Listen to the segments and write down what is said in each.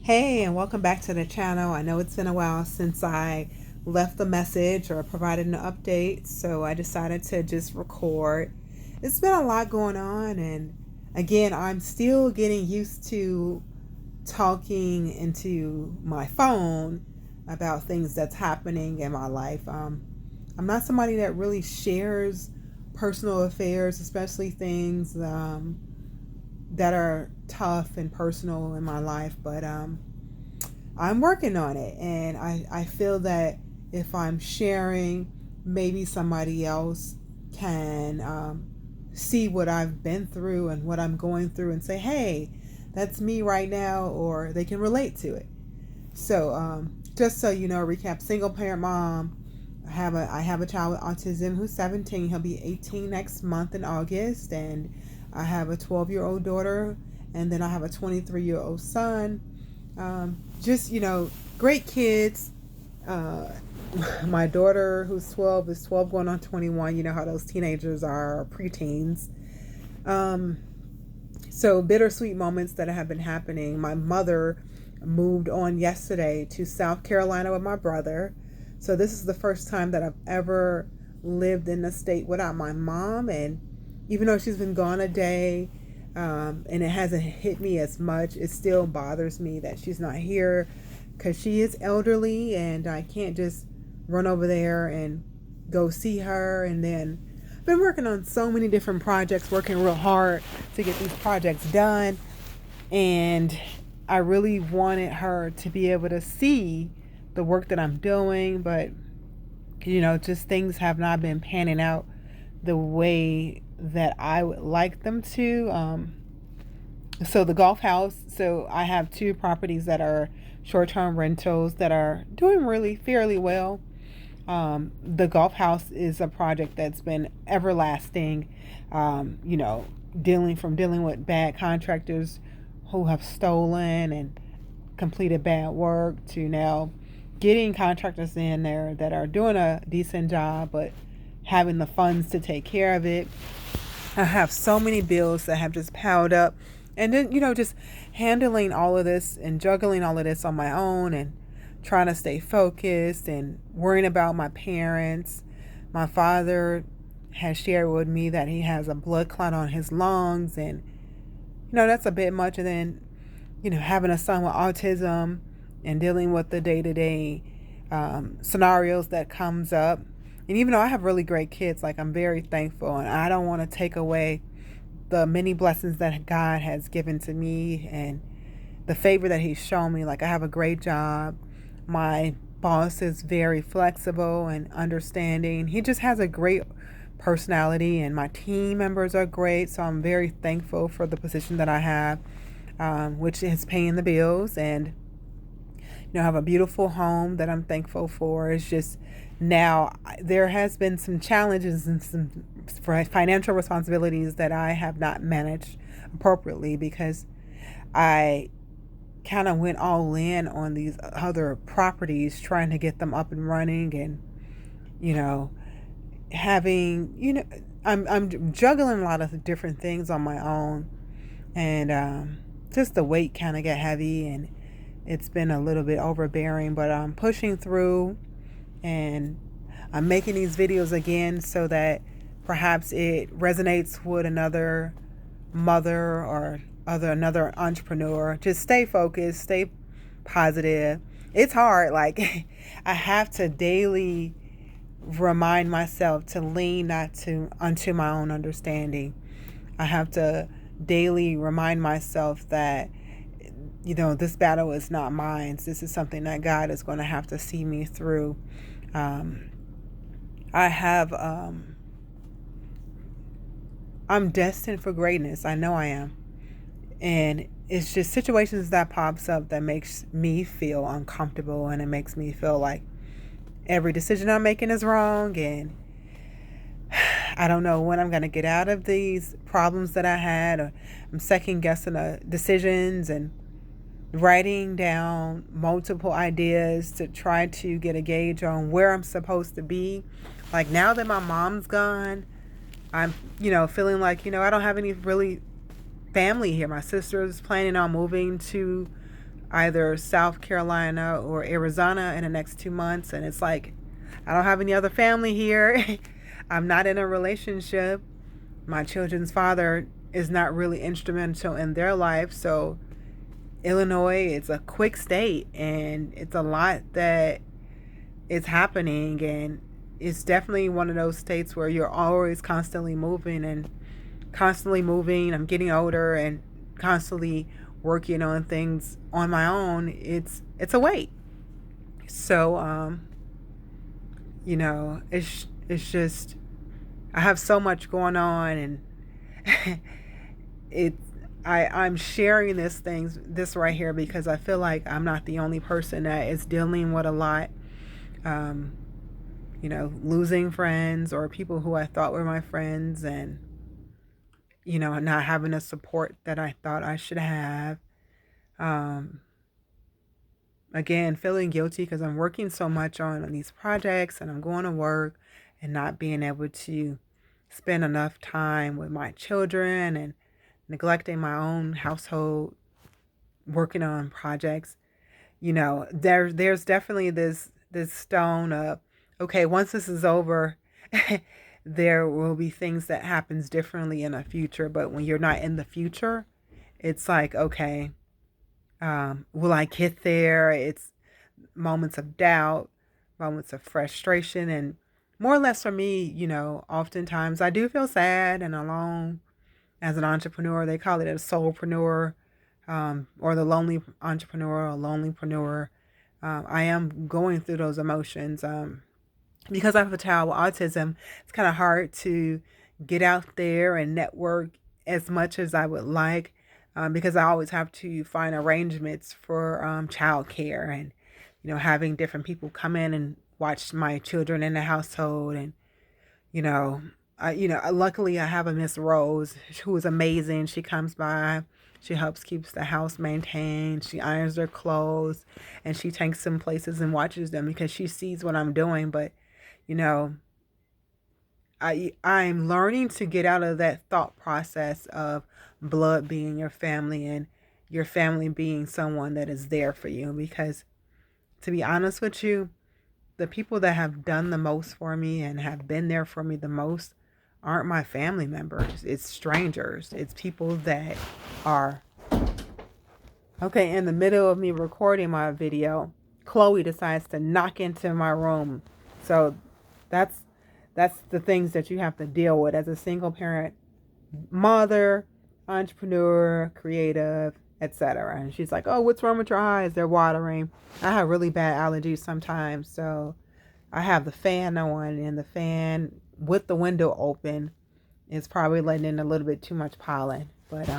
Hey, and welcome back to the channel. I know it's been a while since I left a message or provided an update, so I decided to just record. It's been a lot going on, and again, I'm still getting used to talking into my phone about things that's happening in my life. I'm not somebody that really shares personal affairs, especially things that are tough and personal in my life, but I'm working on it, and I feel that if I'm sharing, maybe somebody else can see what I've been through and what I'm going through and say, hey, that's me right now, or they can relate to it. So just so you know, recap: single parent mom. I have a child with autism who's 17. He'll be 18 next month in August, and I have a 12-year-old daughter, and then I have a 23-year-old son. Just, great kids. Uh, my daughter, who's 12, is 12 going on 21. You know how those teenagers are, preteens. So bittersweet moments that have been happening. My mother moved on yesterday to South Carolina with my brother. So this is the first time that I've ever lived in a state without my mom. And even though she's been gone a day, and it hasn't hit me as much, it still bothers me that she's not here because she is elderly and I can't just run over there and go see her. And then I've been working on so many different projects, working real hard to get these projects done. And I really wanted her to be able to see the work that I'm doing, but just things have not been panning out the way that I would like them to. So the golf house, so I have two properties that are short-term rentals that are doing really fairly well. The golf house is a project that's been everlasting. Dealing with bad contractors who have stolen and completed bad work, to now getting contractors in there that are doing a decent job, but having the funds to take care of it. I have so many bills that have just piled up. And then, just handling all of this and juggling all of this on my own and trying to stay focused and worrying about my parents. My father has shared with me that he has a blood clot on his lungs, and, that's a bit much. And then, having a son with autism and dealing with the day-to-day scenarios that comes up. And even though I have really great kids, like, I'm very thankful, and I don't want to take away the many blessings that God has given to me and the favor that he's shown me. Like, I have a great job. My boss is very flexible and understanding. He just has a great personality, and my team members are great. So I'm very thankful for the position that I have, which is paying the bills. And I have a beautiful home that I'm thankful for. It's just now there has been some challenges and some financial responsibilities that I have not managed appropriately because I kind of went all in on these other properties, trying to get them up and running, and I'm juggling a lot of different things on my own, and just the weight kind of got heavy, and it's been a little bit overbearing, but I'm pushing through, and I'm making these videos again so that perhaps it resonates with another mother or another entrepreneur. Just stay focused, stay positive. It's hard. Like, I have to daily remind myself to lean not to unto my own understanding. I have to daily remind myself that this battle is not mine. This is something that God is going to have to see me through. I'm destined for greatness. I know I am. And it's just situations that pops up that makes me feel uncomfortable, and it makes me feel like every decision I'm making is wrong, and I don't know when I'm going to get out of these problems that I had. Or I'm second guessing decisions and writing down multiple ideas to try to get a gauge on where I'm supposed to be. Like, now that my mom's gone, I'm, feeling like, I don't have any really family here. My sister's planning on moving to either South Carolina or Arizona in the next 2 months. And it's like, I don't have any other family here. I'm not in a relationship. My children's father is not really instrumental in their life. So Illinois, it's a quick state, and it's a lot that is happening, and it's definitely one of those states where you're always constantly moving and constantly moving. I'm getting older and constantly working on things on my own. It's a weight. So it's just, I have so much going on, and it's I'm sharing this right here because I feel like I'm not the only person that is dealing with a lot. Um, losing friends or people who I thought were my friends, and not having the support that I thought I should have. Um, Again, feeling guilty because I'm working so much on these projects, and I'm going to work and not being able to spend enough time with my children, and neglecting my own household, working on projects. There's definitely this stone of, okay, once this is over, there will be things that happens differently in the future. But when you're not in the future, it's like, okay, will I get there? It's moments of doubt, moments of frustration, and more or less for me, oftentimes I do feel sad and alone as an entrepreneur. They call it a soulpreneur, or the lonely entrepreneur or lonelypreneur. I am going through those emotions. Because I have a child with autism, it's kind of hard to get out there and network as much as I would like, because I always have to find arrangements for childcare, and having different people come in and watch my children in the household. And luckily I have a Miss Rose who is amazing. She comes by, she helps keeps the house maintained, she irons their clothes, and she takes them places and watches them because she sees what I'm doing. But I'm learning to get out of that thought process of blood being your family and your family being someone that is there for you. Because to be honest with you, the people that have done the most for me and have been there for me the most aren't my family members. It's strangers. It's people that are, okay, in the middle of me recording my video, Chloe decides to knock into my room. So that's the things that you have to deal with as a single parent, mother, entrepreneur, creative, etc. And she's like, "Oh, what's wrong with your eyes? They're watering." I have really bad allergies sometimes, so I have the fan on, and the fan with the window open is probably letting in a little bit too much pollen. But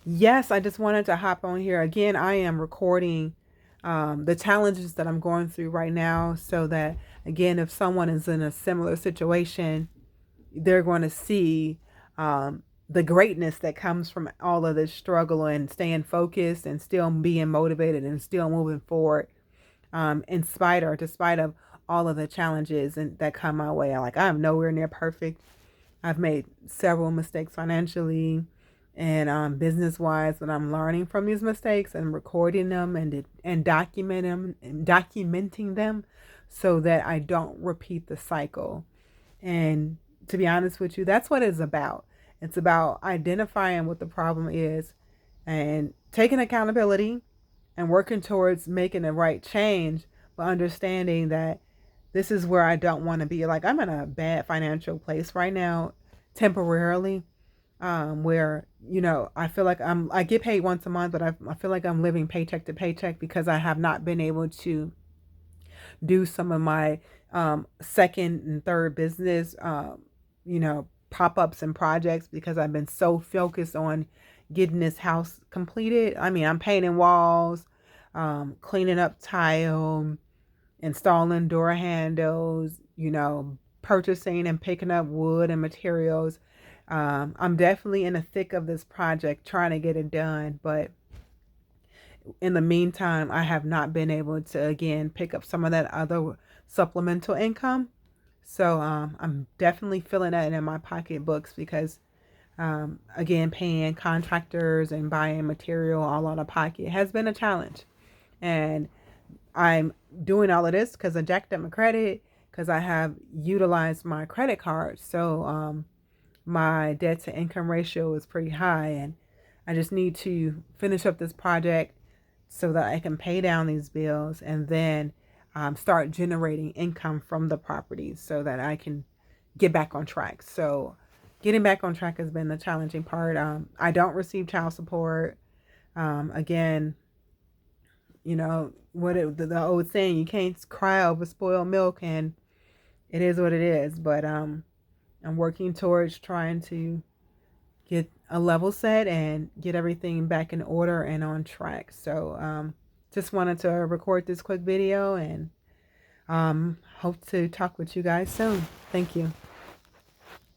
yes, I just wanted to hop on here again. I am recording the challenges that I'm going through right now, so that, again, if someone is in a similar situation, they're going to see the greatness that comes from all of this struggle, and staying focused and still being motivated and still moving forward, despite of all of the challenges that come my way. Like, I'm nowhere near perfect. I've made several mistakes financially and business wise, but I'm learning from these mistakes and recording them and documenting them so that I don't repeat the cycle. And to be honest with you, that's what it's about. It's about identifying what the problem is and taking accountability and working towards making the right change, but understanding that this is where I don't want to be. Like, I'm in a bad financial place right now, temporarily, where, I feel like I get paid once a month, but I feel like I'm living paycheck to paycheck because I have not been able to do some of my second and third business, pop-ups and projects, because I've been so focused on getting this house completed. I mean, I'm painting walls, cleaning up tile, installing door handles, purchasing and picking up wood and materials. I'm definitely in the thick of this project trying to get it done, but in the meantime, I have not been able to, again, pick up some of that other supplemental income. So I'm definitely feeling that in my pocketbooks, because Again, paying contractors and buying material all out of pocket has been a challenge. And I'm doing all of this because I jacked up my credit, because I have utilized my credit card. So my debt to income ratio is pretty high, and I just need to finish up this project so that I can pay down these bills and then start generating income from the properties so that I can get back on track. So getting back on track has been the challenging part. I don't receive child support. Again, you know, the old saying, you can't cry over spoiled milk, and it is what it is. But I'm working towards trying to get a level set and get everything back in order and on track. So just wanted to record this quick video, and hope to talk with you guys soon. Thank you.